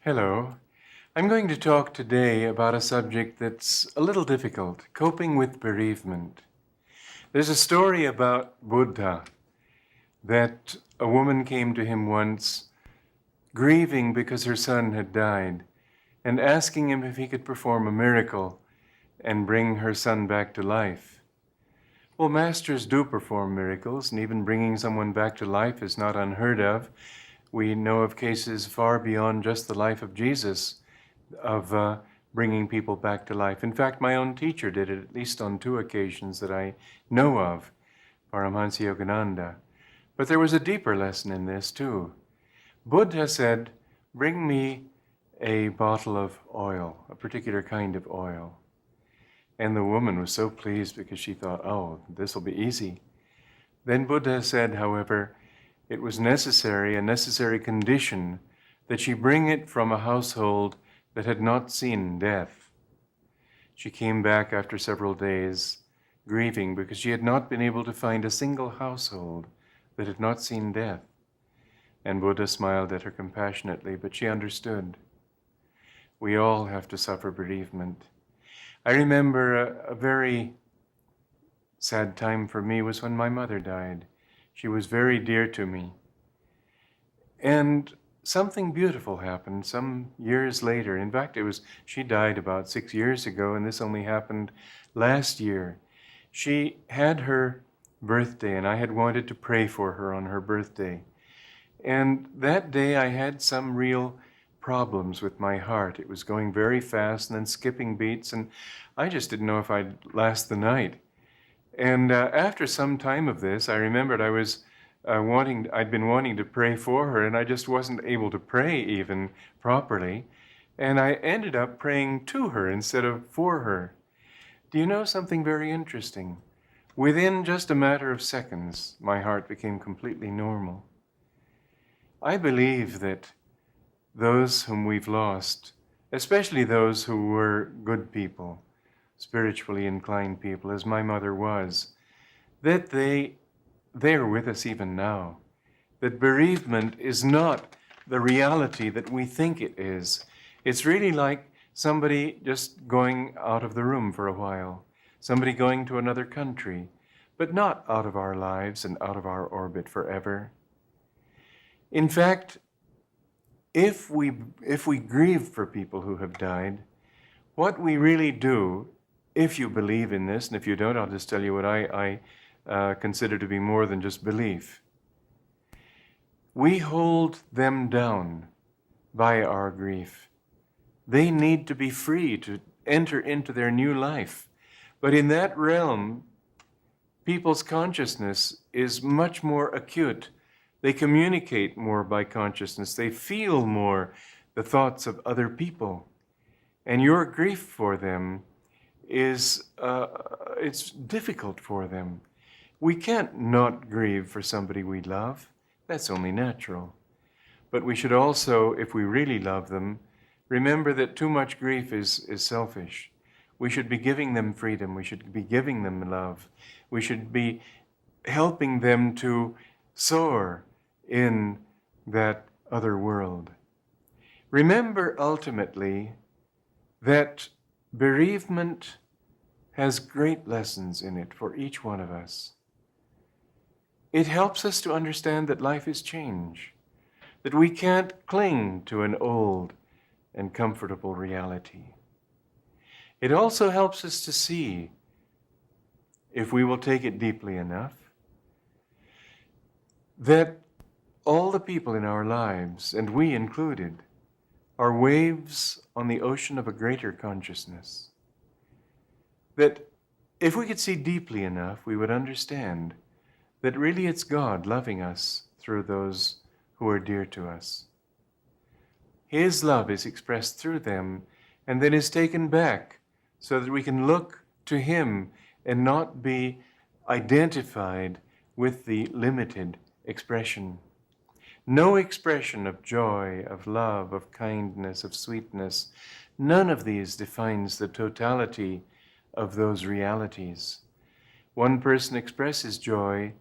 Hello. I'm going to talk today about a subject that's a little difficult, coping with bereavement. There's a story about Buddha that a woman came to him once grieving because her son had died and asking him if he could perform a miracle and bring her son back to life. Well, masters do perform miracles, and even bringing someone back to life is not unheard of. We know of cases far beyond just the life of Jesus of bringing people back to life. In fact, my own teacher did it at least on 2 occasions that I know of, Paramahansa Yogananda. But there was a deeper lesson in this too. Buddha said, "Bring me a bottle of oil, a particular kind of oil." And the woman was so pleased because she thought, oh, this will be easy. Then Buddha said, however, it was a necessary condition, that she bring it from a household that had not seen death. She came back after several days, grieving because she had not been able to find a single household that had not seen death. And Buddha smiled at her compassionately, but she understood. We all have to suffer bereavement. I remember a very sad time for me was when my mother died. She was very dear to me. And something beautiful happened some years later. In fact, she died about 6 years ago, and this only happened last year. She had her birthday, and I had wanted to pray for her on her birthday. And that day I had some real problems with my heart. It was going very fast and then skipping beats, and I just didn't know if I'd last the night. And after some time of this, I remembered I'd been wanting to pray for her, and I just wasn't able to pray even properly. And I ended up praying to her instead of for her. Do you know something very interesting? Within just a matter of seconds, my heart became completely normal. I believe that those whom we've lost, especially those who were good people, spiritually inclined people, as my mother was, that they're with us even now. That bereavement is not the reality that we think it is. It's really like somebody just going out of the room for a while, somebody going to another country, but not out of our lives and out of our orbit forever. In fact, if we grieve for people who have died, what we really do, if you believe in this, and if you don't, I'll just tell you what I consider to be more than just belief. We hold them down by our grief. They need to be free to enter into their new life. But in that realm, people's consciousness is much more acute. They communicate more by consciousness. They feel more the thoughts of other people. And your grief for them is, it's difficult for them. We can't not grieve for somebody we love. That's only natural. But we should also, if we really love them, remember that too much grief is selfish. We should be giving them freedom. We should be giving them love. We should be helping them to soar in that other world. Remember ultimately that bereavement has great lessons in it for each one of us. It helps us to understand that life is change, that we can't cling to an old and comfortable reality. It also helps us to see, if we will take it deeply enough, that all the people in our lives, and we included, are waves on the ocean of a greater consciousness. That if we could see deeply enough, we would understand that really it's God loving us through those who are dear to us. His love is expressed through them and then is taken back so that we can look to Him and not be identified with the limited expression. No expression of joy, of love, of kindness, of sweetness, none of these defines the totality of those realities. One person expresses joy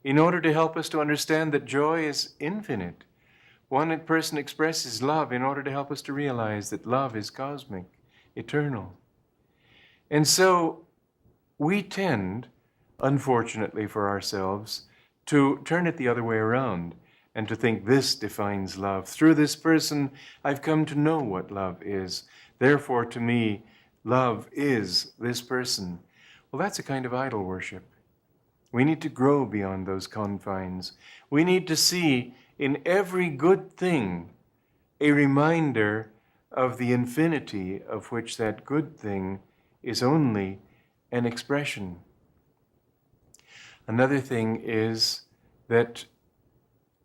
in order to help us to understand that joy is infinite. One person expresses love in order to help us to realize that love is cosmic, eternal. And so we tend, unfortunately for ourselves, to turn it the other way around and to think this defines love. Through this person, I've come to know what love is. Therefore, to me, love is this person. Well, that's a kind of idol worship. We need to grow beyond those confines. We need to see in every good thing a reminder of the infinity of which that good thing is only an expression. Another thing is that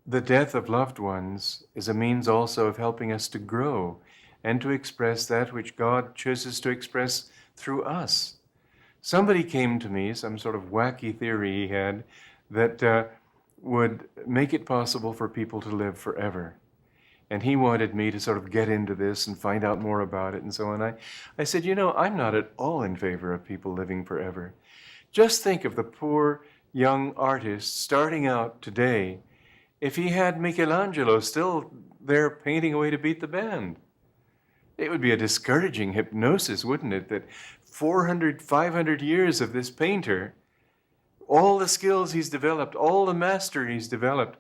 the death of loved ones is a means also of helping us to grow and to express that which God chooses to express through us. Somebody came to me, some sort of wacky theory he had, that would make it possible for people to live forever. And he wanted me to sort of get into this and find out more about it and so on. I said, I'm not at all in favor of people living forever. Just think of the poor young artist starting out today if he had Michelangelo still there painting away to beat the band. It would be a discouraging hypnosis, wouldn't it, that 400, 500 years of this painter, all the skills he's developed, all the mastery he's developed,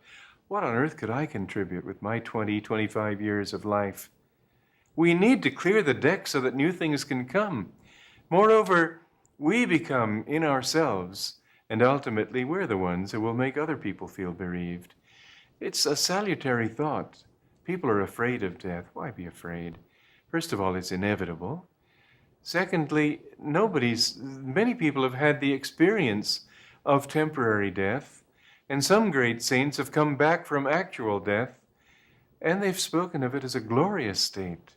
what on earth could I contribute with my 20, 25 years of life? We need to clear the deck so that new things can come. Moreover, we become in ourselves, and ultimately we're the ones who will make other people feel bereaved. It's a salutary thought. People are afraid of death. Why be afraid? First of all, it's inevitable. Secondly, many people have had the experience of temporary death, and some great saints have come back from actual death, and they've spoken of it as a glorious state.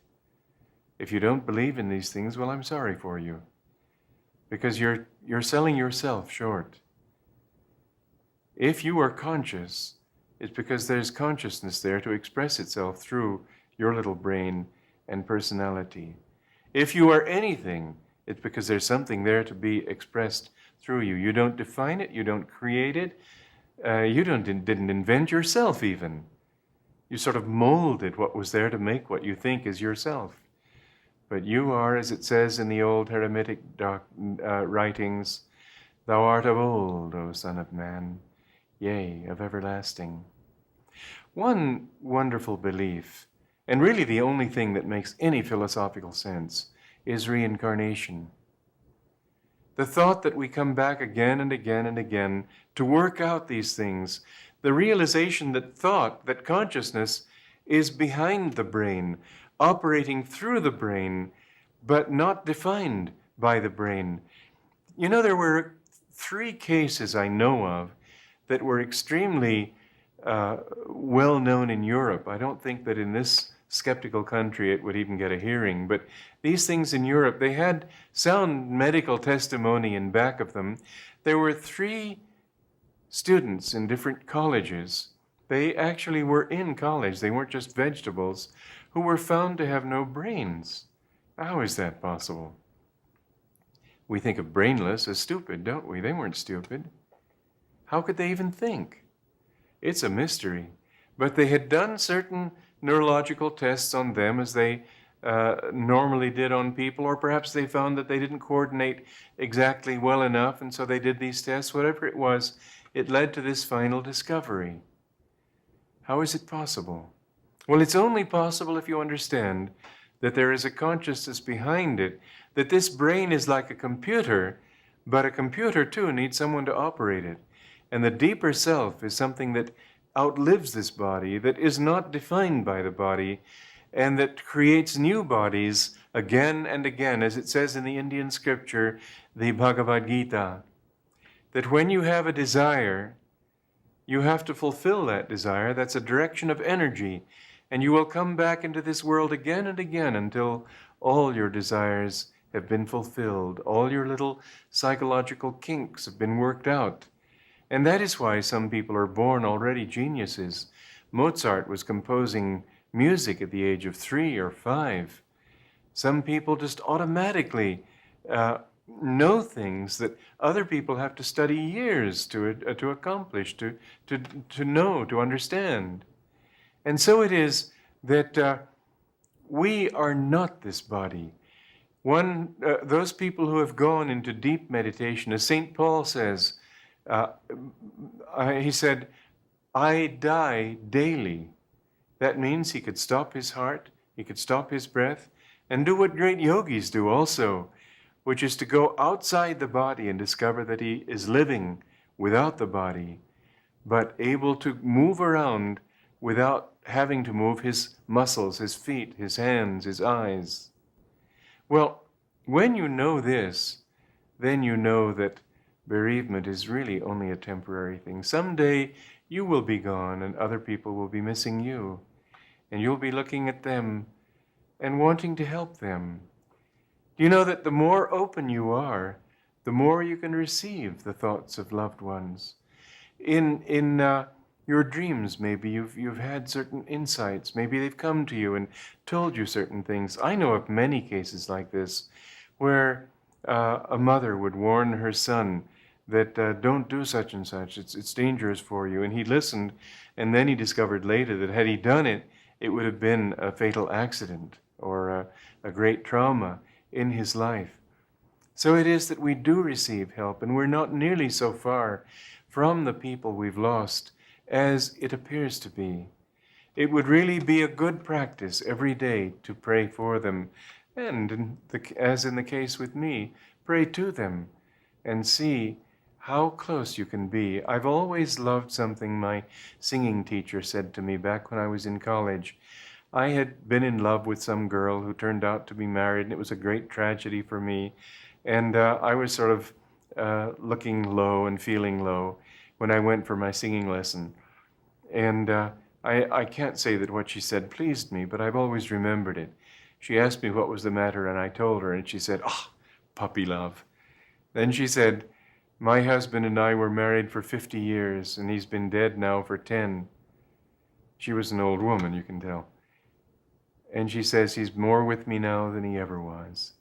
If you don't believe in these things, well, I'm sorry for you, because you're selling yourself short. If you are conscious, it's because there's consciousness there to express itself through your little brain and personality. If you are anything, it's because there's something there to be expressed through you. You don't define it, you don't create it, you didn't invent yourself even. You sort of molded what was there to make what you think is yourself. But you are, as it says in the old Hermetic writings, thou art of old, O Son of Man, yea, of everlasting. One wonderful belief, and really the only thing that makes any philosophical sense, is reincarnation. The thought that we come back again and again and again to work out these things, the realization that consciousness is behind the brain, operating through the brain, but not defined by the brain. There were 3 cases I know of that were extremely well known in Europe. I don't think that in this skeptical country it would even get a hearing, but these things in Europe, they had sound medical testimony in back of them. There were 3 students in different colleges. They actually were in college, they weren't just vegetables, who were found to have no brains. How is that possible? We think of brainless as stupid, don't we? They weren't stupid. How could they even think? It's a mystery. But they had done certain neurological tests on them as they normally did on people, or perhaps they found that they didn't coordinate exactly well enough, and so they did these tests. Whatever it was, it led to this final discovery. How is it possible? Well, it's only possible if you understand that there is a consciousness behind it, that this brain is like a computer, but a computer too needs someone to operate it. And the deeper self is something that outlives this body, that is not defined by the body, and that creates new bodies again and again, as it says in the Indian scripture, the Bhagavad Gita, that when you have a desire, you have to fulfill that desire. That's a direction of energy, and you will come back into this world again and again until all your desires have been fulfilled, all your little psychological kinks have been worked out. And that is why some people are born already geniuses. Mozart was composing music at the age of 3 or 5. Some people just automatically know things that other people have to study years to accomplish, to know, to understand. And so it is that we are not this body. Those people who have gone into deep meditation, as St. Paul says, uh, he said, I die daily. That means he could stop his heart, he could stop his breath, and do what great yogis do also, which is to go outside the body and discover that he is living without the body, but able to move around without having to move his muscles, his feet, his hands, his eyes. Well, when you know this, then you know that bereavement is really only a temporary thing. Someday you will be gone and other people will be missing you, and you'll be looking at them and wanting to help them. Do you know that the more open you are, the more you can receive the thoughts of loved ones? In your dreams, maybe you've had certain insights. Maybe they've come to you and told you certain things. I know of many cases like this where a mother would warn her son that don't do such and such, it's dangerous for you. And he listened, and then he discovered later that had he done it, it would have been a fatal accident or a great trauma in his life. So it is that we do receive help, and we're not nearly so far from the people we've lost as it appears to be. It would really be a good practice every day to pray for them, and as in the case with me, pray to them and see how close you can be. I've always loved something my singing teacher said to me back when I was in college. I had been in love with some girl who turned out to be married, and it was a great tragedy for me. And I was sort of looking low and feeling low when I went for my singing lesson. And I can't say that what she said pleased me, but I've always remembered it. She asked me what was the matter, and I told her, and she said, "Oh, puppy love." Then she said, "My husband and I were married for 50 years, and he's been dead now for 10. She was an old woman, you can tell. And she says, "He's more with me now than he ever was."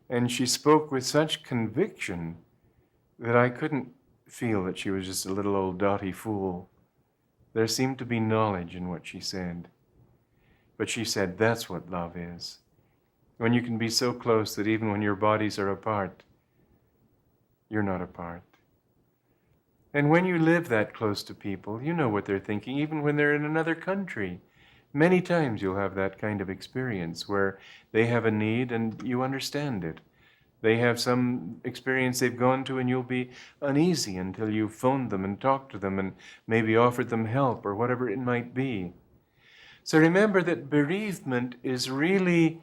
And she spoke with such conviction that I couldn't feel that she was just a little old dotty fool. There seemed to be knowledge in what she said. But she said, that's what love is. When you can be so close that even when your bodies are apart, you're not apart. And when you live that close to people, you know what they're thinking, even when they're in another country. Many times you'll have that kind of experience where they have a need and you understand it. They have some experience they've gone to and you'll be uneasy until you phoned them and talked to them and maybe offered them help or whatever it might be. So remember that bereavement is really,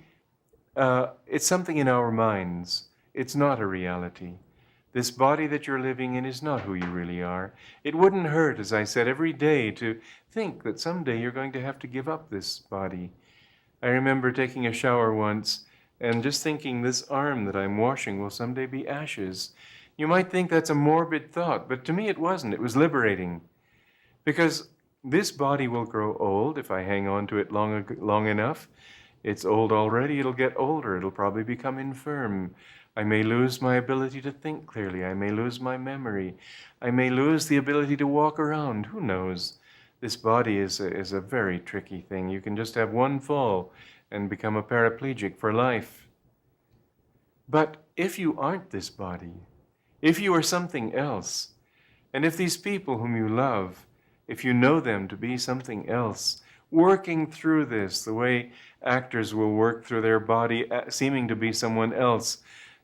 it's something in our minds. It's not a reality. This body that you're living in is not who you really are. It wouldn't hurt, as I said, every day to think that someday you're going to have to give up this body. I remember taking a shower once and just thinking this arm that I'm washing will someday be ashes. You might think that's a morbid thought, but to me it wasn't. It was liberating. Because this body will grow old if I hang on to it long enough. It's old already. It'll get older. It'll probably become infirm. I may lose my ability to think clearly. I may lose my memory. I may lose the ability to walk around. Who knows? This body is a very tricky thing. You can just have one fall and become a paraplegic for life. But if you aren't this body, if you are something else, and if these people whom you love, if you know them to be something else, working through this the way actors will work through their body seeming to be someone else,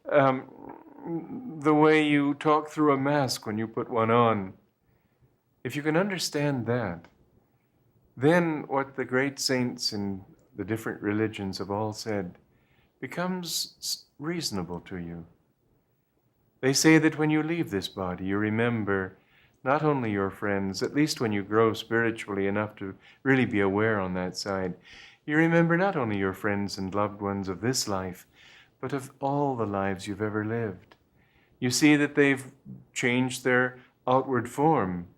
the way you talk through a mask when you put one on, if you can understand that, then what the great saints in the different religions have all said becomes reasonable to you. They say that when you leave this body, you remember not only your friends, at least when you grow spiritually enough to really be aware on that side, you remember not only your friends and loved ones of this life, but of all the lives you've ever lived. You see that they've changed their outward form,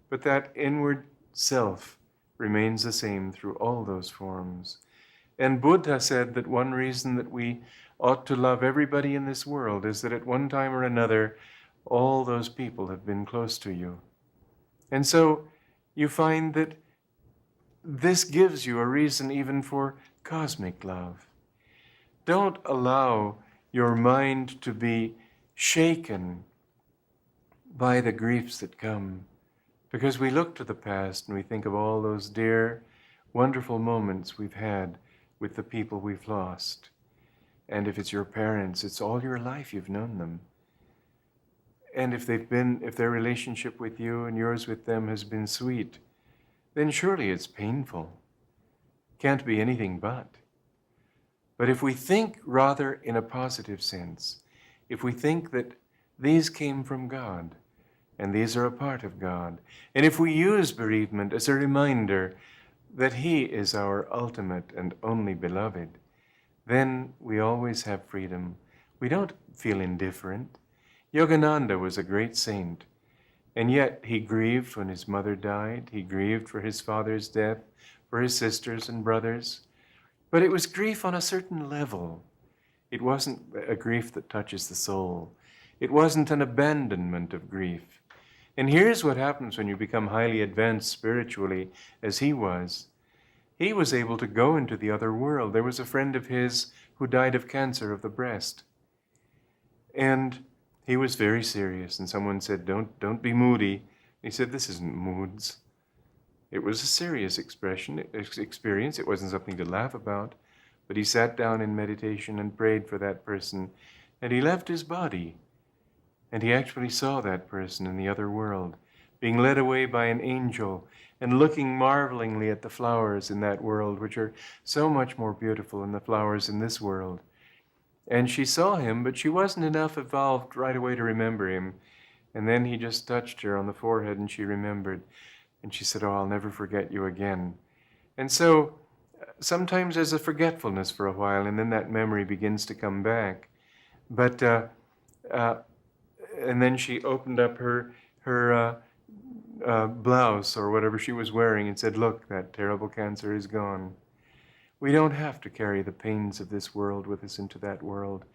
but that inward self remains the same through all those forms. And Buddha said that one reason that we ought to love everybody in this world is that at one time or another, all those people have been close to you. And so you find that this gives you a reason even for cosmic love. Don't allow your mind to be shaken by the griefs that come, because we look to the past and we think of all those dear, wonderful moments we've had with the people we've lost. And if it's your parents, it's all your life you've known them. And if their relationship with you and yours with them has been sweet, then surely it's painful. Can't be anything but. But if we think rather in a positive sense, if we think that these came from God, and these are a part of God, and if we use bereavement as a reminder that He is our ultimate and only beloved, then we always have freedom. We don't feel indifferent. Yogananda was a great saint, and yet he grieved when his mother died. He grieved for his father's death, for his sisters and brothers. But it was grief on a certain level. It wasn't a grief that touches the soul. It wasn't an abandonment of grief. And here's what happens when you become highly advanced spiritually, as he was. He was able to go into the other world. There was a friend of his who died of cancer of the breast. And he was very serious, and someone said, don't be moody. He said, this isn't moods. It was a serious experience. It wasn't something to laugh about. But he sat down in meditation and prayed for that person, and he left his body. And he actually saw that person in the other world, being led away by an angel, and looking marvelingly at the flowers in that world, which are so much more beautiful than the flowers in this world. And she saw him, but she wasn't enough evolved right away to remember him. And then he just touched her on the forehead, and she remembered. And she said, oh, I'll never forget you again. And so sometimes there's a forgetfulness for a while, and then that memory begins to come back. But and then she opened up her blouse or whatever she was wearing and said, look, that terrible cancer is gone. We don't have to carry the pains of this world with us into that world.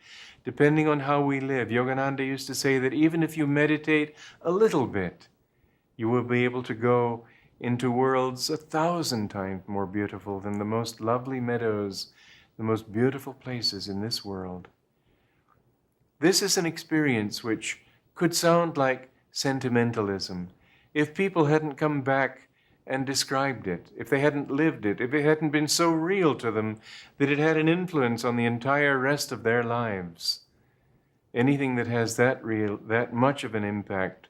Depending on how we live, Yogananda used to say that even if you meditate a little bit, you will be able to go into worlds 1,000 times more beautiful than the most lovely meadows, the most beautiful places in this world. This is an experience which could sound like sentimentalism if people hadn't come back and described it, if they hadn't lived it, if it hadn't been so real to them that it had an influence on the entire rest of their lives. Anything that has that much of an impact,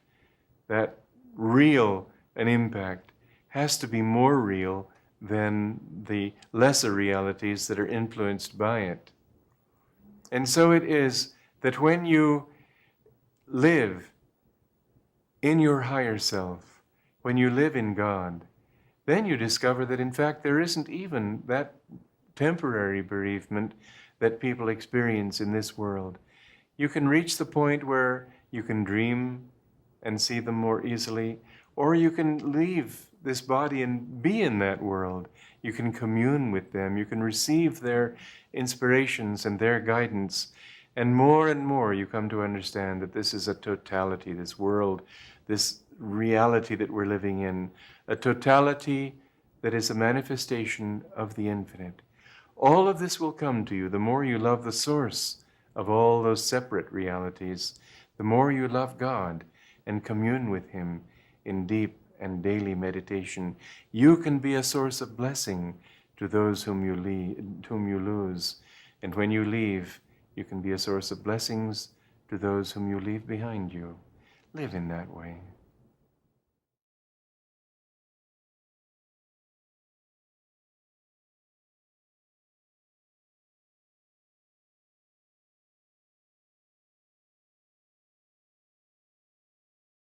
that real an impact, has to be more real than the lesser realities that are influenced by it. And so it is that when you live in your higher self, when you live in God, then you discover that in fact there isn't even that temporary bereavement that people experience in this world. You can reach the point where you can dream and see them more easily, or you can leave this body and be in that world. You can commune with them. You can receive their inspirations and their guidance. And more you come to understand that this is a totality, this world, this reality that we're living in, a totality that is a manifestation of the infinite. All of this will come to you the more you love the source of all those separate realities, the more you love God and commune with Him in deep and daily meditation. You can be a source of blessing to those whom you lose. And when you leave, you can be a source of blessings to those whom you leave behind you. Live in that way.